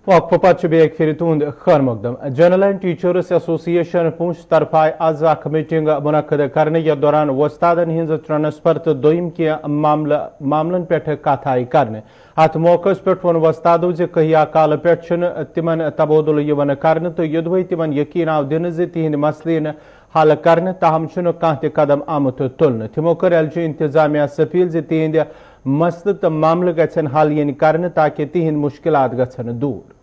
وقفہ پتہ بیک پھر تہد خیر مقدم جرنل اینڈ ٹیچرس ایسوسیشن پونچھ طرف آئی آز اخ میٹنگ منعقد کرنے یتھ دوران وستادن ہز ٹرانسفر تو دویم کی معاملن پہ کت آئی کرنے ات موقع پہ ون وستادو کہیا کال پہ تمن تبادل کرنے تو یدوے تمن یقین آو دن تہند مسلین حل کرنے تاہم کھانا تہ قدم آمت تلنے تمو کر ایل جی انتظامیہ اپیل تہند مسلہ تو معاملہ گھن حل ین کرنے تاکہ تہند مشکلات گھن دور.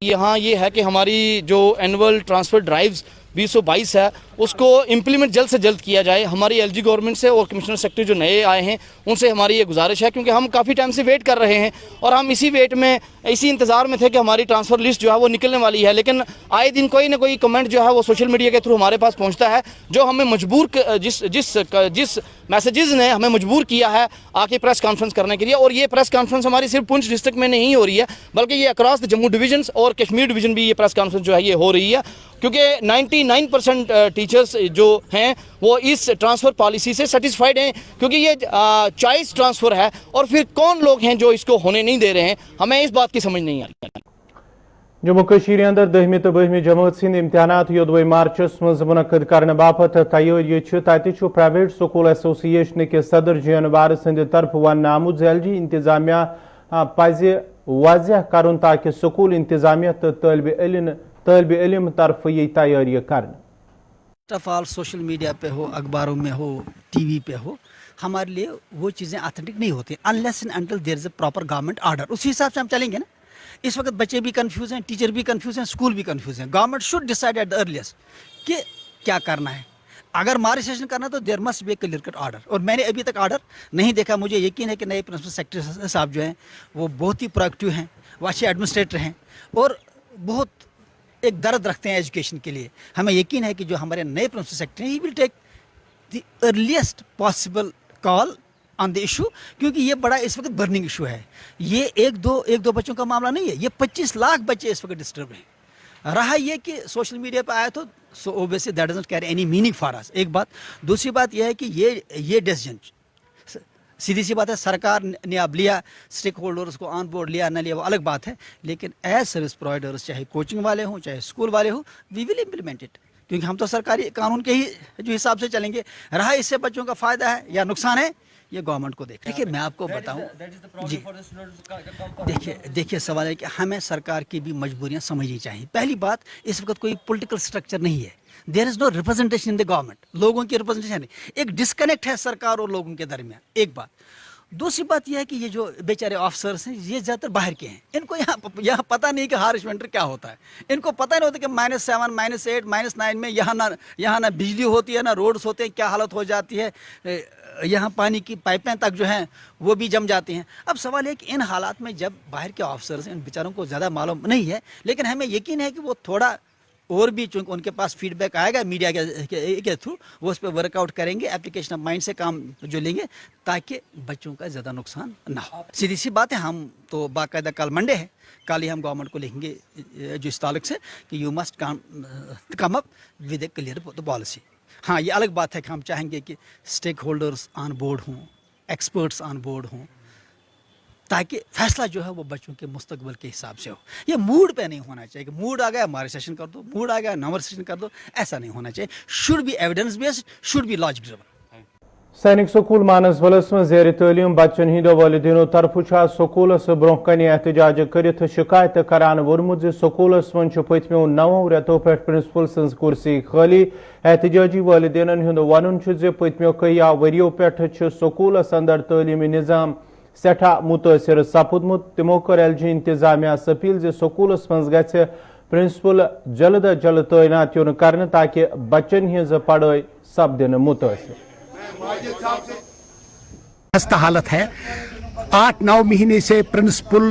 یہاں یہ ہے کہ ہماری جو اینول ٹرانسفر ڈرائیوز 2022 ہے اس کو امپلیمنٹ جلد سے جلد کیا جائے. ہماری ایل جی گورنمنٹ سے اور کمشنر سیکٹری جو نئے آئے ہیں ان سے ہماری یہ گزارش ہے کیونکہ ہم کافی ٹائم سے ویٹ کر رہے ہیں اور ہم اسی انتظار میں تھے کہ ہماری ٹرانسفر لسٹ جو ہے وہ نکلنے والی ہے. لیکن آئے دن کوئی نہ کوئی کمنٹ جو ہے وہ سوشل میڈیا کے تھرو ہمارے پاس پہنچتا ہے جو ہمیں مجبور جس میسیجز نے ہمیں مجبور کیا ہے آ کے پریس کانفرنس کرنے کے لیے. اور یہ پریس کانفرنس ہماری صرف پونچھ ڈسٹرکٹ میں نہیں ہو رہی ہے بلکہ یہ اکراس جموں ڈویژنس اور کشمیر ڈویژن بھی یہ پریس کانفرنس جو ہے یہ ہو رہی ہے کیونکہ 99% ٹیچرز جو ہیں وہ اس ٹرانسفر پالیسی سے سیٹسفائیڈ ہیں کیونکہ یہ چوائس ٹرانسفر ہے اور پھر کون لوگ ہیں جو اس کو ہونے نہیں دے رہے ہیں. ہمیں اس بات کی سمجھ نہیں آ رہی. جموں کشمیر اندر 10ویں تو 12ویں جماعت سند امتحانات یودوے مارچس مز منعقد کرنے باپت تیاری تتہ پرائیویٹ سکول ایسوسیشن کے صدر جین وار سند طرف ون آمت ایل جی انتظامیہ پز واضح کرن تاکہ سکول انتظامیہ تو طالب علم طرف یہ تیاری کرنے. آف آل سوشل میڈیا پہ ہو، اخباروں میں ہو، ٹی وی پہ ہو، ہمارے لیے وہ چیزیں اتھینٹک نہیں ہوتی unless and until there is a proper government order. اسی حساب سے ہم چلیں گے نا. اس وقت بچے بھی کنفیوز ہیں، ٹیچر بھی کنفیوز ہیں، اسکول بھی کنفیوز ہیں. Government should decide at the earliest کہ کیا کرنا ہے. اگر مارچ سیشن کرنا تو there must be a clear cut order اور میں نے ابھی تک آرڈر نہیں دیکھا. مجھے یقین ہے کہ نئے پرنسپل سیکرٹری صاحب جو ہیں وہ بہت ہی پرویکٹیو ہیں، وہ اچھے ایڈمنسٹریٹر ہیں اور بہت ایک درد رکھتے ہیں ایجوکیشن کے لیے. ہمیں یقین ہے کہ جو ہمارے نئے پرنسپل سیکرٹری ہیں he will take the earliest possible call on the issue کیونکہ یہ بڑا اس وقت برننگ ایشو ہے. یہ ایک دو بچوں کا معاملہ نہیں ہے، یہ 25 لاکھ بچے اس وقت ڈسٹرب ہیں. رہا یہ کہ سوشل میڈیا پہ آیا تو so obviously that doesn't carry any meaning for us. ایک بات. دوسری بات یہ ہے کہ یہ ڈیسیجن سیدھی سی بات ہے سرکار نے اب لیا، اسٹیک ہولڈرز کو آن بورڈ لیا نہ لیا وہ الگ بات ہے، لیکن ایز سروس پرووائڈرز چاہے کوچنگ والے ہوں چاہے اسکول والے ہوں وی ول امپلیمنٹ اٹ کیونکہ ہم تو سرکاری قانون کے ہی جو حساب سے چلیں گے. رہا اس سے بچوں کا فائدہ ہے یا نقصان ہے یہ گورنمنٹ کو دیکھ. دیکھیے میں آپ کو بتاؤں جی دیکھیے سوال ہے کہ ہمیں سرکار کی بھی مجبوریاں سمجھنی چاہیے. پہلی بات اس وقت کوئی پولیٹیکل اسٹرکچر نہیں ہے. دیر از نو ریپرزنٹیشن ان دا گورنمنٹ. لوگوں کی ریپرزنٹیشن نہیں. ایک ڈسکنیکٹ ہے سرکار اور لوگوں کے درمیان. ایک بات. دوسری بات یہ ہے کہ یہ جو بیچارے آفیسرس ہیں یہ زیادہ تر باہر کے ہیں. ان کو یہاں پتہ نہیں کہ ہارش ونٹر کیا ہوتا ہے. ان کو پتہ نہیں ہوتا کہ -7 -8 -9 میں یہاں نہ بجلی ہوتی ہے نہ روڈز ہوتے ہیں، کیا حالت ہو جاتی ہے. یہاں پانی کی پائپیں تک جو ہیں وہ بھی جم جاتی ہیں. اب سوال ہے کہ ان حالات میں جب باہر کے آفیسرز ان بیچاروں کو زیادہ معلوم نہیں ہے لیکن ہمیں یقین ہے کہ وہ تھوڑا اور بھی چونکہ ان کے پاس فیڈ بیک آئے گا میڈیا کے تھرو وہ اس پہ ورک آؤٹ کریں گے، اپلیکیشن آف مائنڈ سے کام جو لیں گے تاکہ بچوں کا زیادہ نقصان نہ ہو. سیدھی سی بات ہے ہم تو باقاعدہ کل منڈے ہے، کل ہی ہم گورنمنٹ کو لکھیں گے جو اس تعلق سے کہ you must come up with a clear policy. ہاں یہ الگ بات ہے کہ ہم چاہیں گے کہ اسٹیک ہولڈرز آن بورڈ ہوں، ایکسپرٹس آن بورڈ ہوں تاکہ فیصلہ جو ہے وہ بچوں کے مستقبل کے حساب سے ہو. یہ موڈ پہ نہیں ہونا چاہیے کہ موڈ آ گیا ہمارے سیشن کر دو، موڈ آ گیا نمبر سیشن کر دو، ایسا نہیں ہونا چاہیے. Should be evidence based, should be logic driven. Sainik school مانسبلس من زیر تعلیم بچن ہندو والدینو طرف سکولس برہ کن احتجاج کرت شکایت کران ورمت سکولس من پتمو 9 ریتو پہ پرنسپل سن کرسی خالی. احتجاجی والدینن ہند ون پتمو کئی وریو پہ سکولس اندر تعلیمی نظام سٹھا متاثر سپدمت. تمو کر ایل جی انتظامیہ اپیل سکولس من گھ پرنسپل جلد از جلد تعینات یون کرنے تاکہ بچن ہز پڑھائی سپدن متاثر. خستہ حالت ہے. 8-9 مہینے سے پرنسپل